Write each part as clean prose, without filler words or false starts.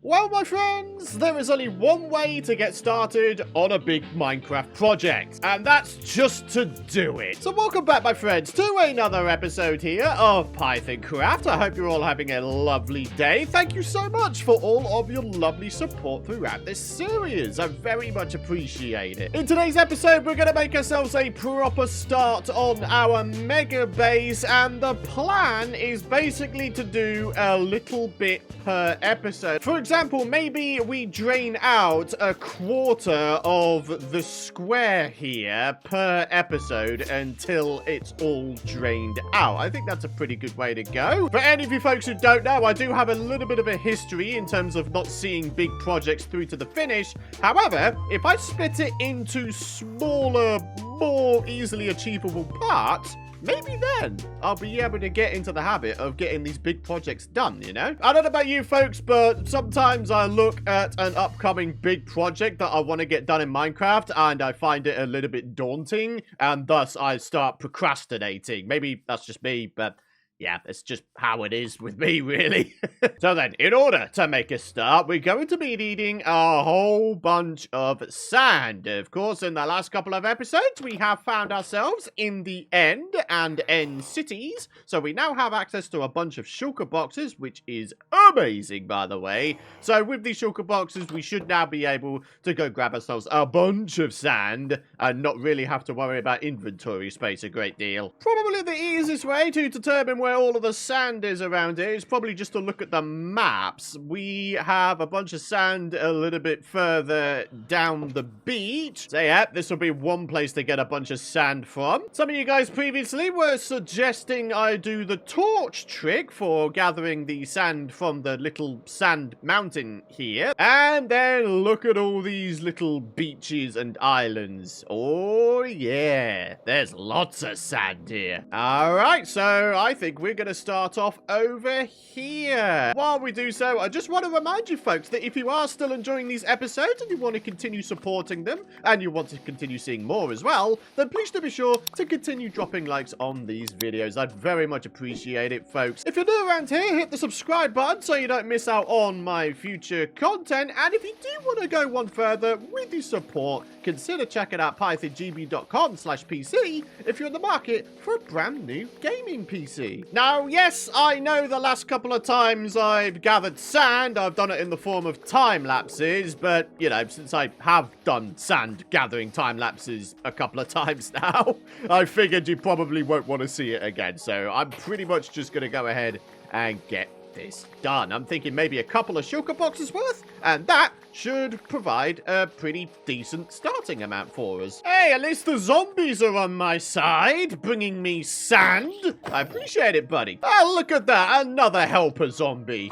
Well, my friends, there is only one way to get started on a big Minecraft project, and that's just to do it. So welcome back, my friends, to another episode here of Pythoncraft. I hope you're all having a lovely day. Thank you so much for all of your lovely support throughout this series. I very much appreciate it. In today's episode, we're going to make ourselves a proper start on our mega base, and the plan is basically to do a little bit per episode. For example, maybe we drain out a quarter of the square here per episode until it's all drained out. I think that's a pretty good way to go. For any of you folks who don't know, I do have a little bit of a history in terms of not seeing big projects through to the finish. However, if I split it into smaller, more easily achievable parts, maybe then I'll be able to get into the habit of getting these big projects done, you know? I don't know about you folks, but sometimes I look at an upcoming big project that I want to get done in Minecraft and I find it a little bit daunting, and thus I start procrastinating. Maybe that's just me, but yeah, it's just how it is with me, really. So then, in order to make a start, we're going to be needing a whole bunch of sand. Of course, in the last couple of episodes, we have found ourselves in the end and end cities. So we now have access to a bunch of shulker boxes, which is amazing, by the way. So with these shulker boxes, we should now be able to go grab ourselves a bunch of sand and not really have to worry about inventory space a great deal. Probably the easiest way to determine where all of the sand is around here is probably just to look at the maps. We have a bunch of sand a little bit further down the beach. So yeah, this will be one place to get a bunch of sand from. Some of you guys previously were suggesting I do the torch trick for gathering the sand from the little sand mountain here. And then look at all these little beaches and islands. Oh yeah, there's lots of sand here. Alright, so I think we're going to start off over here. While we do so, I just want to remind you folks that if you are still enjoying these episodes and you want to continue supporting them and you want to continue seeing more as well, then please do be sure to continue dropping likes on these videos. I'd very much appreciate it, folks. If you're new around here, hit the subscribe button so you don't miss out on my future content. And if you do want to go one further with your support, consider checking out pythongb.com/PC if you're in the market for a brand new gaming PC. Now, yes, I know the last couple of times I've gathered sand, I've done it in the form of time lapses, but, you know, since I have done sand gathering time lapses a couple of times now, I figured you probably won't want to see it again, so I'm pretty much just going to go ahead and get this done. I'm thinking maybe a couple of shulker boxes worth, and that should provide a pretty decent starting amount for us. Hey, at least the zombies are on my side, bringing me sand. I appreciate it, buddy. Oh, look at that, another helper zombie.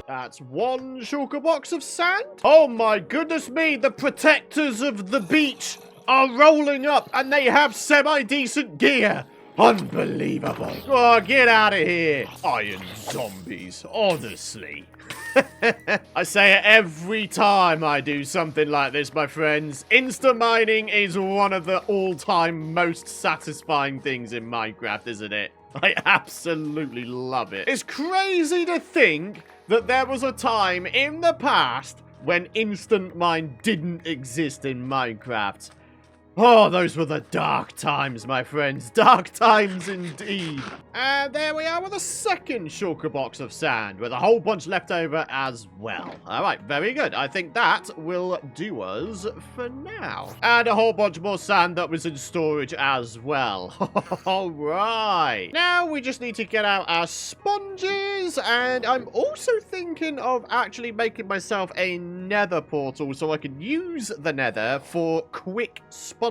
That's one shulker box of sand. Oh my goodness me, the protectors of the beach are rolling up, and they have semi-decent gear. Unbelievable. Oh, get out of here. Iron zombies, honestly. I say it every time I do something like this, my friends. Insta mining is one of the all-time most satisfying things in Minecraft, isn't it? I absolutely love it. It's crazy to think that there was a time in the past when instant mine didn't exist in Minecraft. Oh, those were the dark times, my friends. Dark times indeed. And there we are with a second shulker box of sand with a whole bunch left over as well. All right, very good. I think that will do us for now. And a whole bunch more sand that was in storage as well. All right. Now we just need to get out our sponges, and I'm also thinking of actually making myself a nether portal so I can use the nether for quick sponge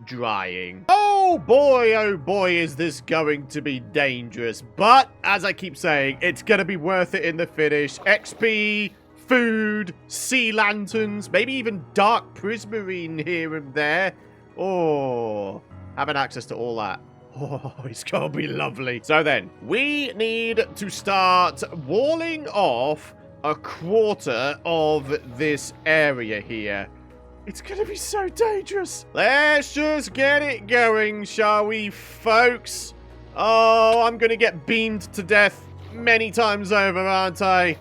drying. Oh boy, is this going to be dangerous. But, as I keep saying, it's going to be worth it in the finish. XP, food, sea lanterns, maybe even dark prismarine here and there. Oh, having access to all that. Oh, it's going to be lovely. So then, we need to start walling off a quarter of this area here. It's gonna be so dangerous. Let's just get it going, shall we, folks? Oh, I'm gonna get beamed to death many times over, aren't I?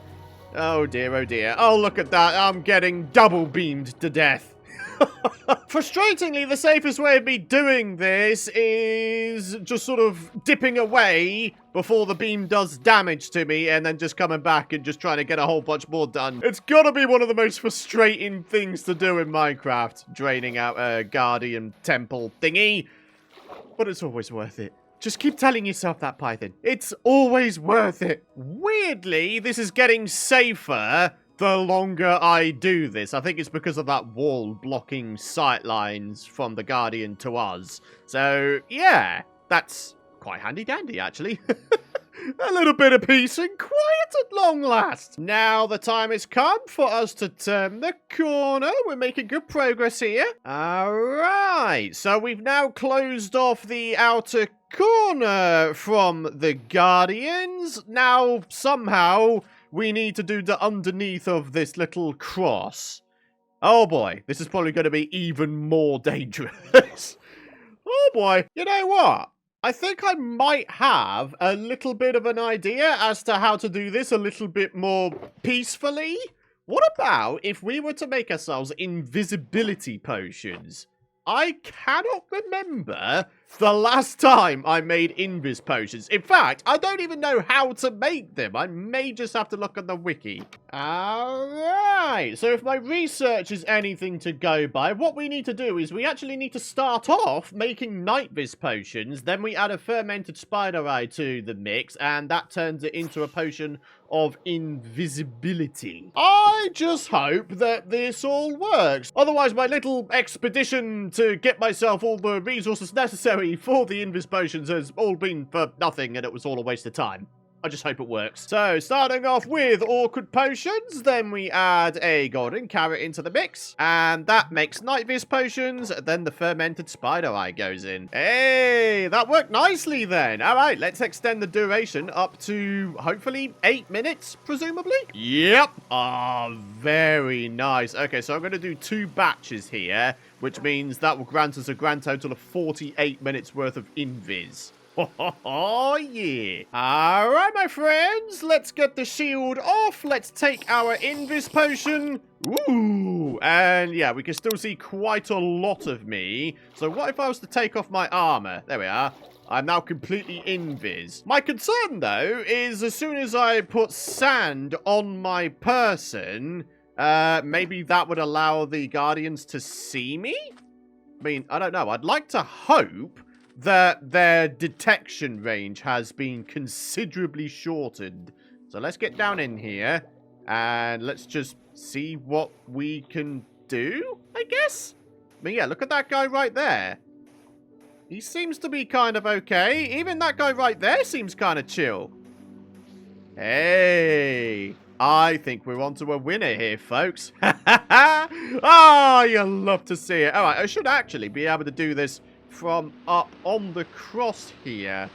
Oh dear, oh dear. Oh, look at that. I'm getting double beamed to death. Frustratingly, the safest way of me doing this is just sort of dipping away before the beam does damage to me and then just coming back and just trying to get a whole bunch more done. It's gotta be one of the most frustrating things to do in Minecraft, draining out a guardian temple thingy. But it's always worth it. Just keep telling yourself that, Python. It's always worth it. Weirdly, this is getting safer the longer I do this. I think it's because of that wall blocking sight lines from the Guardian to us. So, yeah, that's quite handy-dandy, actually. A little bit of peace and quiet at long last. Now the time has come for us to turn the corner. We're making good progress here. All right. So we've now closed off the outer corner from the Guardians. Now, somehow, we need to do the underneath of this little cross. Oh boy, this is probably going to be even more dangerous. Oh boy, you know what? I think I might have a little bit of an idea as to how to do this a little bit more peacefully. What about if we were to make ourselves invisibility potions? I cannot remember the last time I made invis potions. In fact, I don't even know how to make them. I may just have to look on the wiki. Alright, so if my research is anything to go by, what we need to do is we actually need to start off making night vis potions, then we add a fermented spider eye to the mix, and that turns it into a potion of invisibility. I just hope that this all works. Otherwise, my little expedition to get myself all the resources necessary for the invis potions has all been for nothing, and it was all a waste of time. I just hope it works. So, starting off with awkward potions, then we add a golden carrot into the mix, and that makes night vis potions, then the fermented spider eye goes in. Hey, that worked nicely then. All right, let's extend the duration up to, hopefully, 8 minutes, presumably? Yep. Ah, very nice. Okay, so I'm going to do 2 batches here, which means that will grant us a grand total of 48 minutes worth of invis. Oh, yeah. All right, my friends. Let's get the shield off. Let's take our invis potion. Ooh. And, yeah, we can still see quite a lot of me. So what if I was to take off my armor? There we are. I'm now completely invis. My concern, though, is as soon as I put sand on my person, maybe that would allow the Guardians to see me? I mean, I don't know. I'd like to hope that their detection range has been considerably shortened. So let's get down in here and let's just see what we can do, I guess. I mean, yeah, look at that guy right there. He seems to be kind of okay. Even that guy right there seems kind of chill. Hey, I think we're onto a winner here, folks. Oh, you love to see it. All right, I should actually be able to do this from up on the cross here.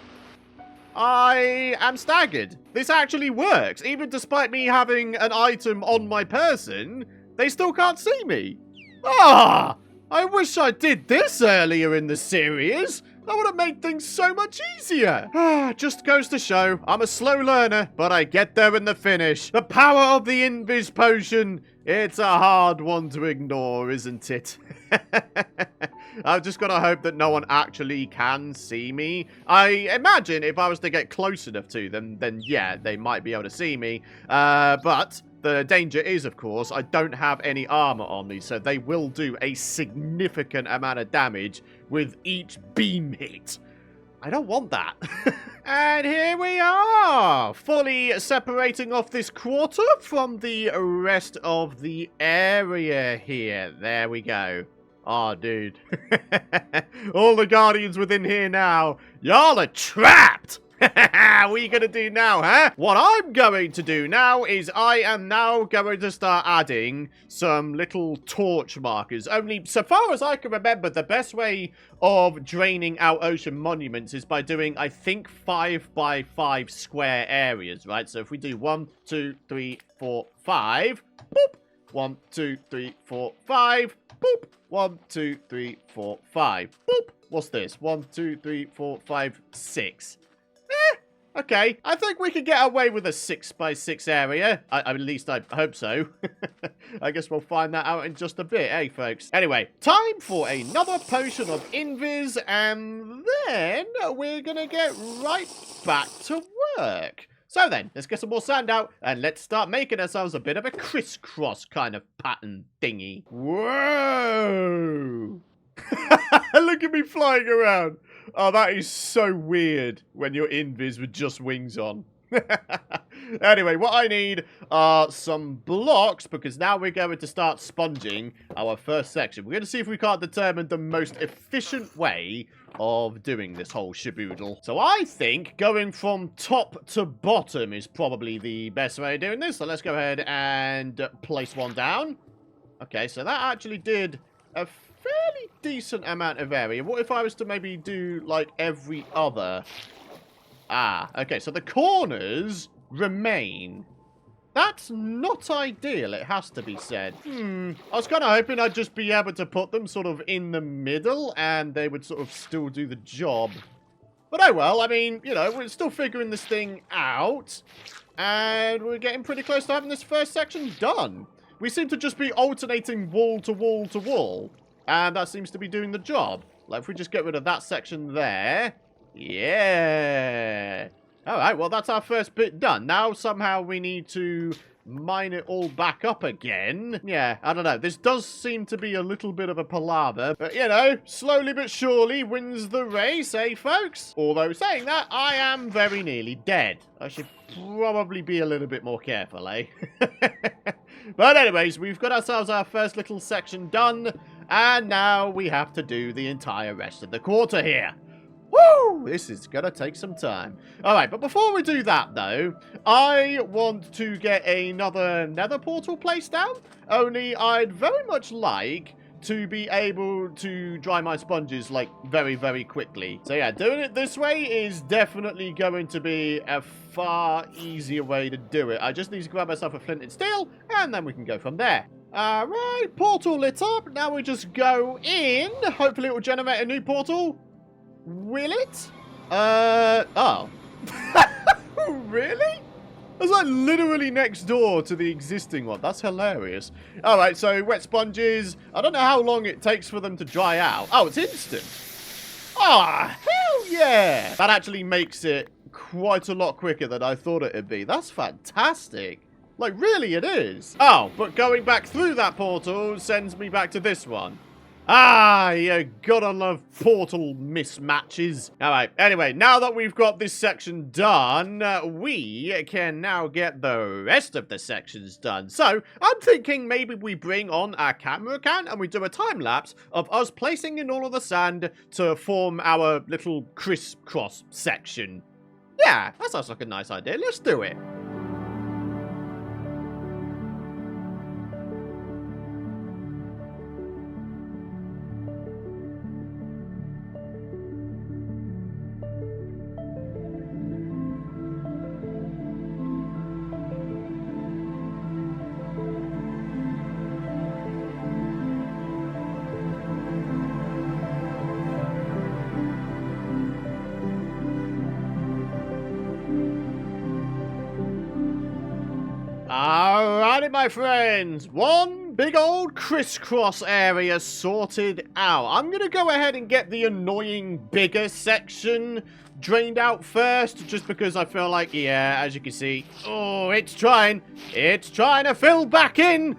I am staggered. This actually works. Even despite me having an item on my person, they still can't see me. Ah, I wish I did this earlier in the series. That would have made things so much easier. Ah, just goes to show, I'm a slow learner, but I get there in the finish. The power of the invis potion. It's a hard one to ignore, isn't it? I've just got to hope that no one actually can see me. I imagine if I was to get close enough to them, then yeah, they might be able to see me. But the danger is, of course, I don't have any armor on me, so they will do a significant amount of damage with each beam hit. I don't want that. And here we are, fully separating off this quarter from the rest of the area here. There we go. Oh, dude. All the Guardians within here now. Y'all are trapped. What are you going to do now, huh? What I'm going to do now is I am now going to start adding some little torch markers. Only, so far as I can remember, the best way of draining out ocean monuments is by doing, I think, 5 by 5 square areas, right? So if we do 1, 2, 3, 4, 5, boop. 1, 2, 3, 4, 5, boop. 1, 2, 3, 4, 5, boop. What's this? 1, 2, 3, 4, 5, 6. Okay, I think we could get away with a 6x6 area. At least I hope so. I guess we'll find that out in just a bit, eh, folks? Anyway, time for another potion of invis, and then we're gonna get right back to work. So then, let's get some more sand out, and let's start making ourselves a bit of a crisscross kind of pattern thingy. Whoa! Look at me flying around. Oh, that is so weird when you're invis with just wings on. Anyway, what I need are some blocks, because now we're going to start sponging our first section. We're going to see if we can't determine the most efficient way of doing this whole shaboodle. So I think going from top to bottom is probably the best way of doing this. So let's go ahead and place one down. Okay, so that actually did a fairly decent amount of area. What if I was to maybe do, like, every other? Ah, okay, so the corners remain. That's not ideal, it has to be said. I was kind of hoping I'd just be able to put them sort of in the middle, and they would sort of still do the job. But oh well, I mean, you know, we're still figuring this thing out, and we're getting pretty close to having this first section done. We seem to just be alternating wall to wall to wall. And that seems to be doing the job. Like, if we just get rid of that section there. Yeah. Alright, well, that's our first bit done. Now, somehow, we need to mine it all back up again. Yeah, I don't know. This does seem to be a little bit of a palaver. But, you know, slowly but surely wins the race, eh, folks? Although, saying that, I am very nearly dead. I should probably be a little bit more careful, eh? But anyways, we've got ourselves our first little section done. And now we have to do the entire rest of the quarter here. Woo! This is going to take some time. Alright, but before we do that, though, I want to get another nether portal placed down. Only I'd very much like to be able to dry my sponges, like, very, very quickly. So yeah, doing it this way is definitely going to be a far easier way to do it. I just need to grab myself a flint and steel, and then we can go from there. Alright, portal lit up. Now we just go in. Hopefully it will generate a new portal. Will it? Oh. Really? It's like literally next door to the existing one. That's hilarious. Alright, so wet sponges. I don't know how long it takes for them to dry out. Oh, it's instant. Ah, hell yeah. That actually makes it quite a lot quicker than I thought it would be. That's fantastic. Like, really, it is. Oh, but going back through that portal sends me back to this one. Ah, you gotta love portal mismatches. Alright, anyway, now that we've got this section done, we can now get the rest of the sections done. So, I'm thinking maybe we bring on our camera can and we do a time-lapse of us placing in all of the sand to form our little crisscross section. Yeah, that sounds like a nice idea. Let's do it. Alrighty, my friends. One big old crisscross area sorted out. I'm going to go ahead and get the annoying bigger section drained out first, just because I feel like, yeah, as you can see, oh, it's trying to fill back in.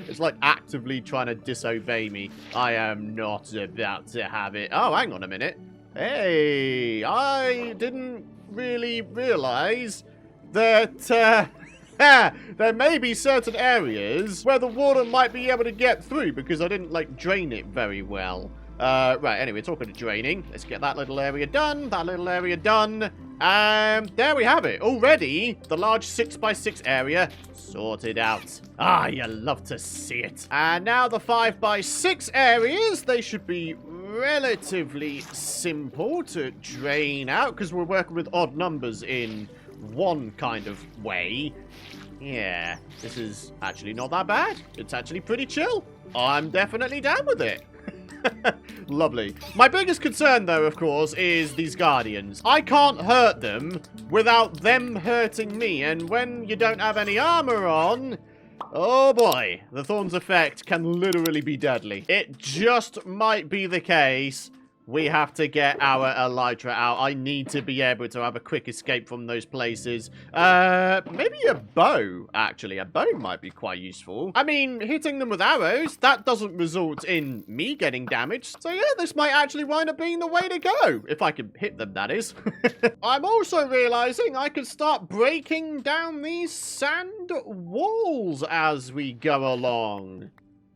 It's like actively trying to disobey me. I am not about to have it. Oh, hang on a minute. Hey, I didn't really realize that there may be certain areas where the water might be able to get through because I didn't, like, drain it very well. Right, anyway, talking of draining, let's get that little area done, and there we have it. Already, the large 6x6 area sorted out. Ah, you love to see it. And now the 5x6 areas, they should be relatively simple to drain out because we're working with odd numbers in one kind of way. Yeah, this is actually not that bad. It's actually pretty chill. I'm definitely down with it. Lovely. My biggest concern, though, of course, is these guardians. I can't hurt them without them hurting me. And when you don't have any armor on... Oh boy, the Thorns effect can literally be deadly. It just might be the case we have to get our elytra out. I need to be able to have a quick escape from those places. Maybe a bow, actually. A bow might be quite useful. I mean, hitting them with arrows, that doesn't result in me getting damaged. So yeah, this might actually wind up being the way to go. If I can hit them, that is. I'm also realizing I can start breaking down these sand walls as we go along.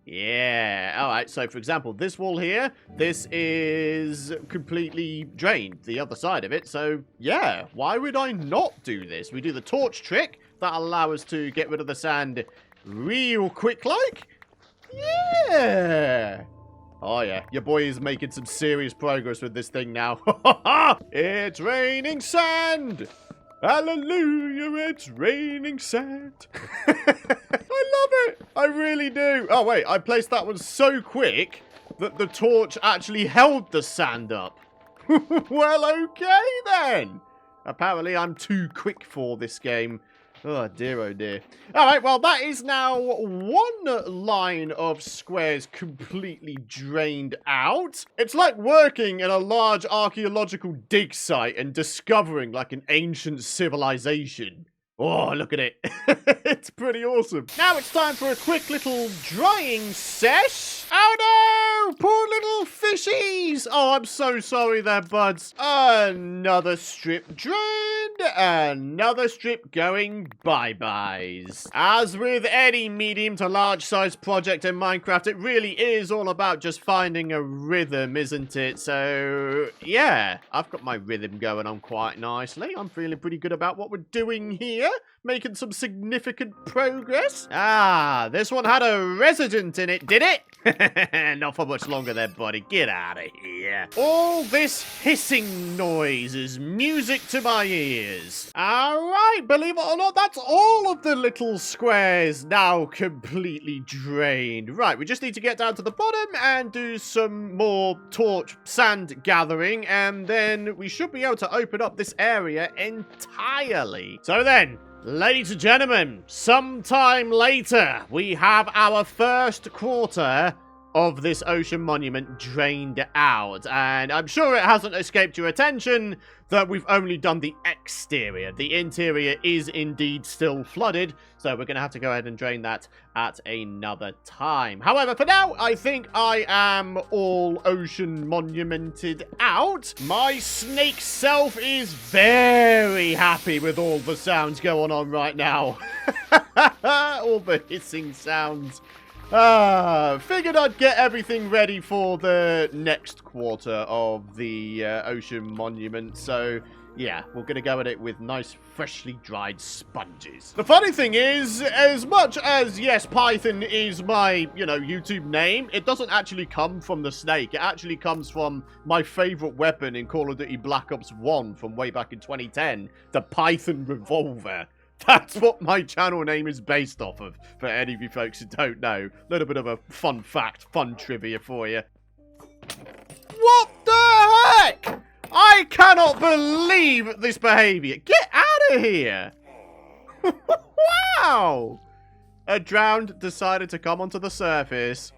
Yeah, alright, so for example, this wall here, this is completely drained, the other side of it, so yeah, why would I not do this? We do the torch trick, that'll allow us to get rid of the sand real quick like. Yeah! Oh yeah, your boy is making some serious progress with this thing now. It's raining sand! Hallelujah, it's raining sand. I love it. I really do. Oh, wait, I placed that one so quick that the torch actually held the sand up. Well, okay then. Apparently, I'm too quick for this game. Oh, dear, oh, dear. All right, well, that is now one line of squares completely drained out. It's like working in a large archaeological dig site and discovering, like, an ancient civilization. Oh, look at it. It's pretty awesome. Now it's time for a quick little drying sesh. Oh, no! Poor little fishies! Oh, I'm so sorry there, buds. Another strip drained. Another strip going bye-byes. As with any medium to large-sized project in Minecraft, it really is all about just finding a rhythm, isn't it? So, yeah, I've got my rhythm going on quite nicely. I'm feeling pretty good about what we're doing here. Making some significant progress. Ah, this one had a resident in it, did it? Not for much longer there, buddy. Get out of here. All this hissing noise is music to my ears. Alright, believe it or not, that's all of the little squares now completely drained. Right, we just need to get down to the bottom and do some more torch sand gathering, and then we should be able to open up this area entirely. So then, ladies and gentlemen, sometime later, we have our first quarter of this ocean monument drained out. And I'm sure it hasn't escaped your attention that we've only done the exterior. The interior is indeed still flooded, so we're going to have to go ahead and drain that at another time. However, for now, I think I am all ocean monumented out. My snake self is very happy with all the sounds going on right now. All the hissing sounds. Figured I'd get everything ready for the next quarter of the ocean monument. So, yeah, we're going to go at it with nice, freshly dried sponges. The funny thing is, as much as, yes, Python is my, YouTube name, it doesn't actually come from the snake. It actually comes from my favorite weapon in Call of Duty Black Ops 1 from way back in 2010, the Python revolver. That's what my channel name is based off of, for any of you folks who don't know. A little bit of a fun fact, fun trivia for you. What the heck? I cannot believe this behavior. Get out of here. Wow. A drowned decided to come onto the surface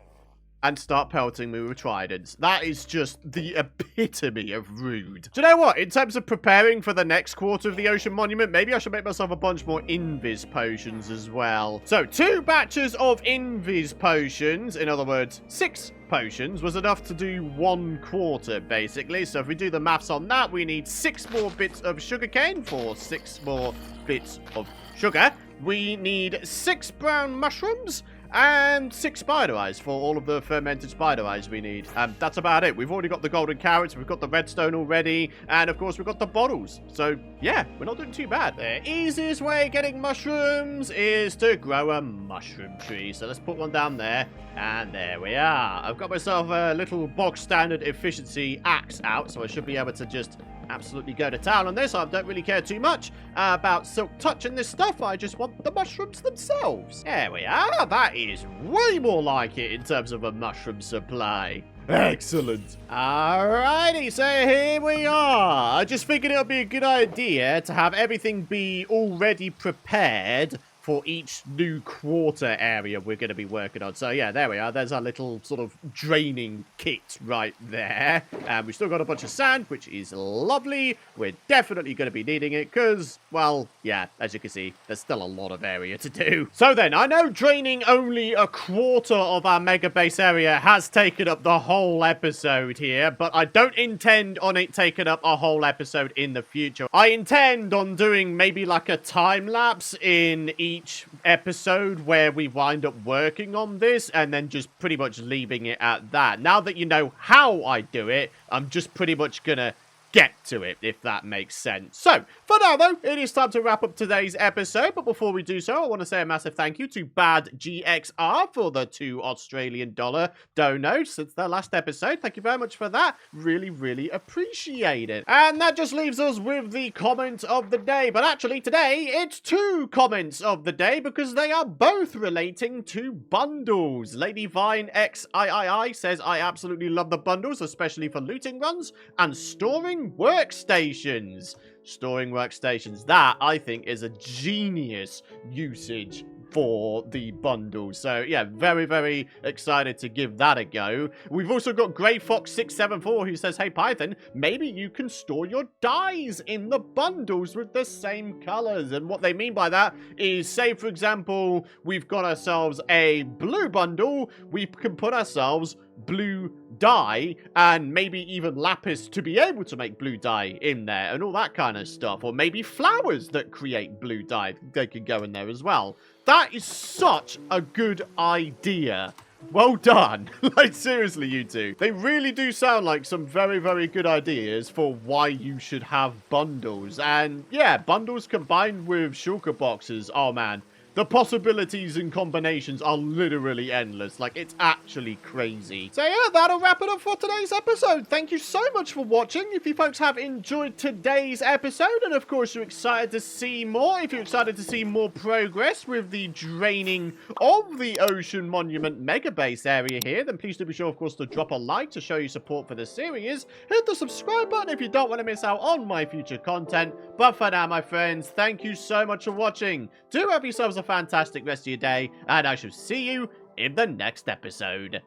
and start pelting me with tridents. That is just the epitome of rude. Do you know what? In terms of preparing for the next quarter of the ocean monument, maybe I should make myself a bunch more invis potions as well. So 2 batches of invis potions, in other words, 6 potions, was enough to do 1 quarter, basically. So if we do the maths on that, we need 6 more bits of sugarcane for 6 more bits of sugar. We need 6 brown mushrooms and 6 spider eyes for all of the fermented spider eyes we need. That's about it. We've already got the golden carrots, we've got the redstone already, and of course we've got the bottles. So yeah, we're not doing too bad. The easiest way of getting mushrooms is to grow a mushroom tree. So let's put one down there, and there we are. I've got myself a little bog standard efficiency axe out, so I should be able to just absolutely go to town on this. I don't really care too much about silk touching this stuff. I just want the mushrooms themselves. There we are. That is way more like it in terms of a mushroom supply. Excellent. Alrighty, so here we are. I just figured it would be a good idea to have everything be already prepared for each new quarter area we're going to be working on. So yeah, there we are. There's our little sort of draining kit right there. And we've still got a bunch of sand, which is lovely. We're definitely going to be needing it because, well, yeah, as you can see, there's still a lot of area to do. So then, I know draining only a quarter of our mega base area has taken up the whole episode here, but I don't intend on it taking up a whole episode in the future. I intend on doing maybe like a time lapse in each episode where we wind up working on this and then just pretty much leaving it at that. Now that you know how I do it, I'm just pretty much gonna get to it, if that makes sense. So, for now though, it is time to wrap up today's episode, but before we do so, I want to say a massive thank you to Bad GXR for the $2 Australian donate since their last episode. Thank you very much for that. Really, really appreciate it. And that just leaves us with the comment of the day, but actually today, it's 2 comments of the day because they are both relating to bundles. Lady Vine XIII says, I absolutely love the bundles, especially for looting runs and storing workstations. Storing workstations. That, I think, is a genius usage for the bundle. So, yeah, very, very excited to give that a go. We've also got Grey Fox 674 who says, hey, Python, maybe you can store your dyes in the bundles with the same colors. And what they mean by that is, say, for example, we've got ourselves a blue bundle. We can put ourselves blue dye and maybe even lapis to be able to make blue dye in there and all that kind of stuff. Or maybe flowers that create blue dye. They could go in there as well. That is such a good idea. Well done. Like, seriously, you two. They really do sound like some very, very good ideas for why you should have bundles. And yeah, bundles combined with shulker boxes. Oh, man. The possibilities and combinations are literally endless. Like, it's actually crazy. So yeah, that'll wrap it up for today's episode. Thank you so much for watching. If you folks have enjoyed today's episode, and of course you're excited to see more, if you're excited to see more progress with the draining of the Ocean Monument Mega Base area here, then please do be sure, of course, to drop a like to show your support for the series. Hit the subscribe button if you don't want to miss out on my future content. But for now, my friends, thank you so much for watching. Do have yourselves a fantastic rest of your day, and I shall see you in the next episode.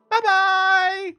Bye-bye!